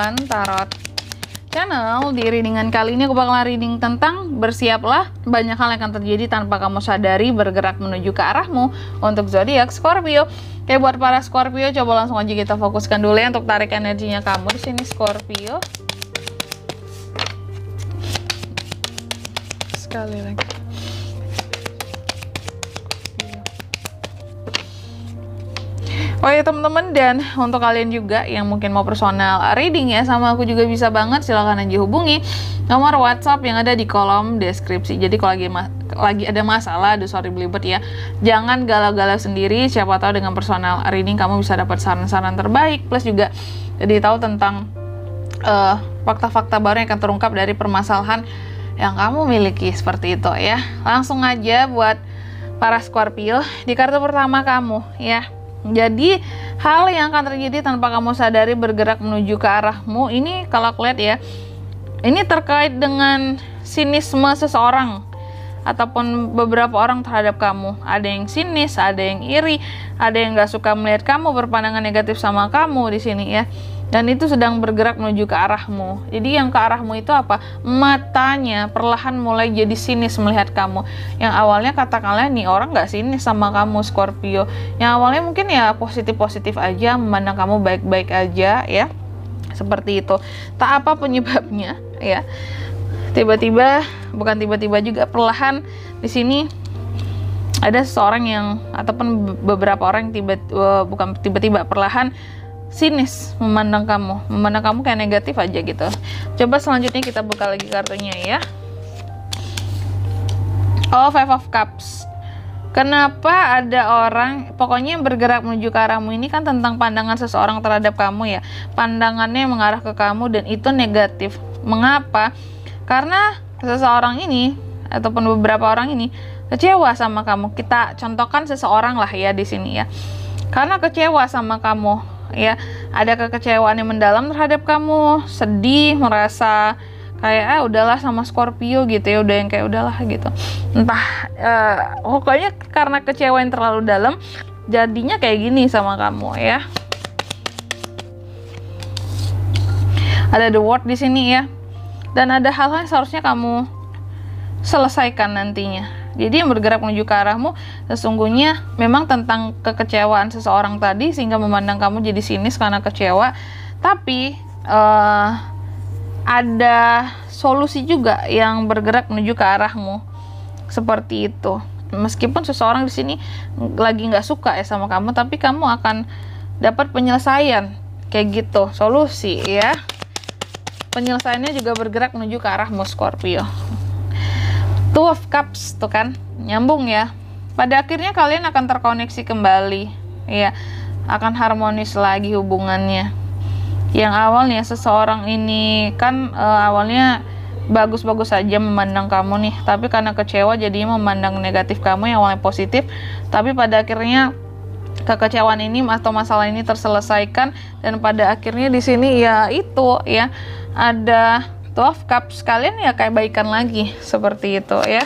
One Tarot Channel. Di readingan kali ini aku bakalan reading tentang bersiaplah, banyak hal yang akan terjadi tanpa kamu sadari bergerak menuju ke arahmu untuk zodiak Scorpio. Oke, buat para Scorpio, coba langsung aja kita fokuskan dulu ya untuk tarik energinya kamu di sini Scorpio. Sekali lagi. Oh ya teman-teman, dan untuk kalian juga yang mungkin mau personal reading ya sama aku juga bisa banget, silahkan aja hubungi nomor WhatsApp yang ada di kolom deskripsi. Jadi kalau lagi ada masalah, aduh sorry belibet ya, jangan galau-galau sendiri, siapa tahu dengan personal reading kamu bisa dapat saran-saran terbaik, plus juga jadi tahu tentang fakta-fakta baru yang akan terungkap dari permasalahan yang kamu miliki, seperti itu ya. Langsung aja buat para Scorpio di kartu pertama kamu ya. Jadi hal yang akan terjadi tanpa kamu sadari bergerak menuju ke arahmu ini, kalau aku lihat ya, ini terkait dengan sinisme seseorang ataupun beberapa orang terhadap kamu. Ada yang sinis, ada yang iri, ada yang gak suka melihat kamu, berpandangan negatif sama kamu di sini ya. Dan itu sedang bergerak menuju ke arahmu. Jadi yang ke arahmu itu apa? Matanya perlahan mulai jadi sinis melihat kamu. Yang awalnya katakanlah nih orang gak sinis sama kamu Scorpio. Yang awalnya mungkin ya positif-positif aja, memandang kamu baik-baik aja ya. Seperti itu. Tak apa penyebabnya ya. Tiba-tiba, bukan tiba-tiba juga, perlahan di sini ada seseorang yang ataupun beberapa orang bukan tiba-tiba, perlahan sinis memandang kamu kayak negatif aja gitu. Coba selanjutnya kita buka lagi kartunya ya. Oh, Five of Cups. Kenapa ada orang pokoknya yang bergerak menuju ke arahmu ini kan tentang pandangan seseorang terhadap kamu ya. Pandangannya mengarah ke kamu dan itu negatif. Mengapa? Karena seseorang ini ataupun beberapa orang ini kecewa sama kamu. Kita contohkan seseorang lah ya di sini ya. Karena kecewa sama kamu ya, ada kekecewaan yang mendalam terhadap kamu, sedih, merasa kayak udahlah sama Scorpio gitu ya, udah yang kayak udahlah gitu. Entah pokoknya karena kecewa yang terlalu dalam jadinya kayak gini sama kamu ya. Ada the World di sini ya. Dan ada hal-hal yang seharusnya kamu selesaikan nantinya. Jadi yang bergerak menuju ke arahmu sesungguhnya memang tentang kekecewaan seseorang tadi sehingga memandang kamu jadi sinis karena kecewa. Tapi ada solusi juga yang bergerak menuju ke arahmu seperti itu. Meskipun seseorang di sini lagi nggak suka ya sama kamu, tapi kamu akan dapat penyelesaian kayak gitu, solusi ya. Penyelesaiannya juga bergerak menuju ke arahmu Scorpio. Two of Cups tuh kan nyambung ya. Pada akhirnya kalian akan terkoneksi kembali ya, akan harmonis lagi hubungannya. Yang awalnya seseorang ini kan awalnya bagus-bagus saja memandang kamu nih, tapi karena kecewa jadinya memandang negatif kamu yang awalnya positif. Tapi pada akhirnya kekecewaan ini atau masalah ini terselesaikan dan pada akhirnya di sini ya itu ya ada Two of Cups, kalian ya kayak baikan lagi seperti itu ya.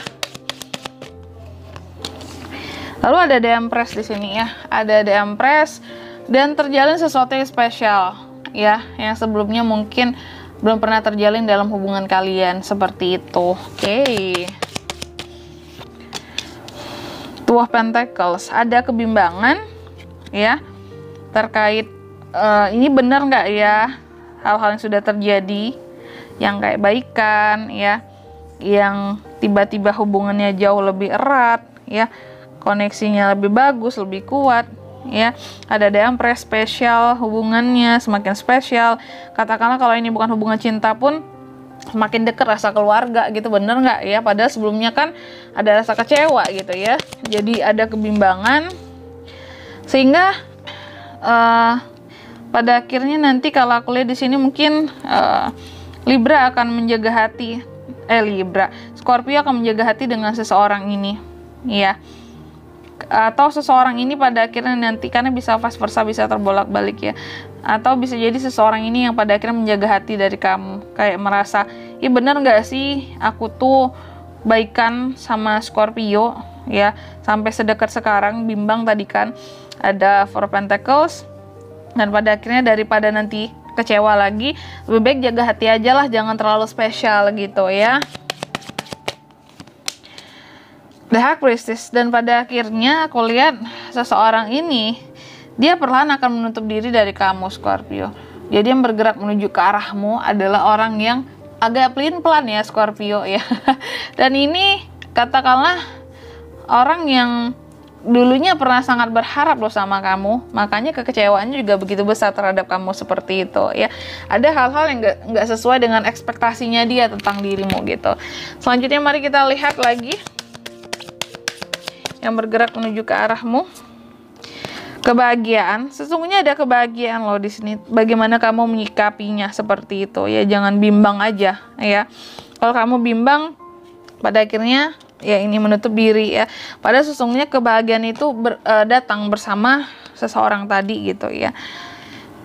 Lalu ada The Empress di sini ya, ada The Empress dan terjalin sesuatu yang spesial ya, yang sebelumnya mungkin belum pernah terjalin dalam hubungan kalian seperti itu. Oke. Two of Pentacles, ada kebimbangan ya terkait ini benar nggak ya hal-hal yang sudah terjadi, yang kayak baikan ya, yang tiba-tiba hubungannya jauh lebih erat ya, koneksinya lebih bagus, lebih kuat ya. Ada The Empress, spesial, hubungannya semakin spesial. Katakanlah kalau ini bukan hubungan cinta pun semakin dekat, rasa keluarga gitu, bener nggak ya? Padahal sebelumnya kan ada rasa kecewa gitu ya. Jadi ada kebimbangan sehingga pada akhirnya nanti kalau aku lihat di sini mungkin Libra akan menjaga hati, Scorpio akan menjaga hati dengan seseorang ini, ya. Atau seseorang ini pada akhirnya nanti, karena bisa vice versa, bisa terbolak-balik ya. Atau bisa jadi seseorang ini yang pada akhirnya menjaga hati dari kamu, kayak merasa, iya bener nggak sih, aku tuh baikan sama Scorpio, ya, sampai sedekat sekarang, bimbang tadi kan, ada Four of Pentacles, dan pada akhirnya daripada nanti kecewa lagi, lebih baik jaga hati aja lah, jangan terlalu spesial gitu ya. The High Priestess, dan pada akhirnya aku lihat seseorang ini dia perlahan akan menutup diri dari kamu, Scorpio. Jadi yang bergerak menuju ke arahmu adalah orang yang agak pelin-pelan ya, Scorpio ya. Dan ini katakanlah orang yang dulunya pernah sangat berharap loh sama kamu, makanya kekecewaannya juga begitu besar terhadap kamu seperti itu ya. Ada hal-hal yang nggak sesuai dengan ekspektasinya dia tentang dirimu gitu. Selanjutnya mari kita lihat lagi yang bergerak menuju ke arahmu. Kebahagiaan, sesungguhnya ada kebahagiaan loh di sini. Bagaimana kamu menyikapinya seperti itu ya, jangan bimbang aja ya. Kalau kamu bimbang, pada akhirnya ya ini menutup diri ya. Padahal sesungguhnya kebahagiaan itu datang bersama seseorang tadi gitu ya.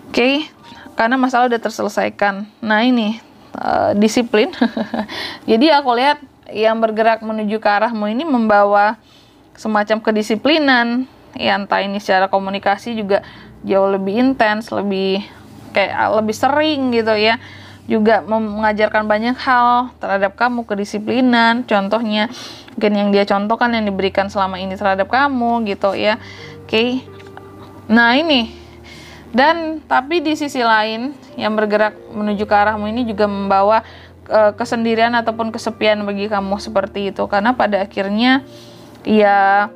Oke, karena masalah udah terselesaikan. Nah ini disiplin. Jadi aku lihat yang bergerak menuju ke arahmu ini membawa semacam kedisiplinan. Ya, entah ini secara komunikasi juga jauh lebih intens, lebih sering gitu ya. Juga mengajarkan banyak hal terhadap kamu, kedisiplinan. Contohnya mungkin yang dia contohkan yang diberikan selama ini terhadap kamu gitu ya. Oke. Nah, ini. Dan tapi di sisi lain yang bergerak menuju ke arahmu ini juga membawa kesendirian ataupun kesepian bagi kamu seperti itu, karena pada akhirnya ya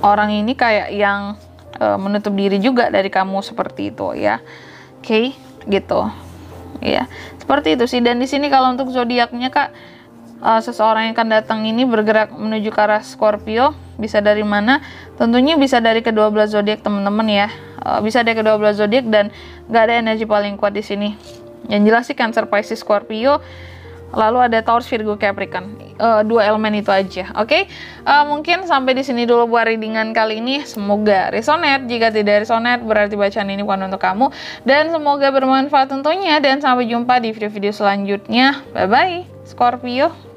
orang ini kayak yang menutup diri juga dari kamu seperti itu ya. Oke, gitu. Ya, seperti itu sih. Dan di sini kalau untuk zodiaknya Kak, seseorang yang akan datang ini bergerak menuju ke arah Scorpio. Bisa dari mana? Tentunya bisa dari kedua belah zodiak teman-teman ya. Bisa dari kedua belah zodiak dan nggak ada energi paling kuat di sini. Yang jelas sih Cancer, Pisces, Scorpio. Lalu ada Taurus, Virgo, Capricorn. Dua elemen itu aja. Oke? Mungkin sampai di sini dulu buat readingan kali ini. Semoga resonate. Jika tidak resonate, berarti bacaan ini bukan untuk kamu. Dan semoga bermanfaat tentunya. Dan sampai jumpa di video-video selanjutnya. Bye-bye, Scorpio.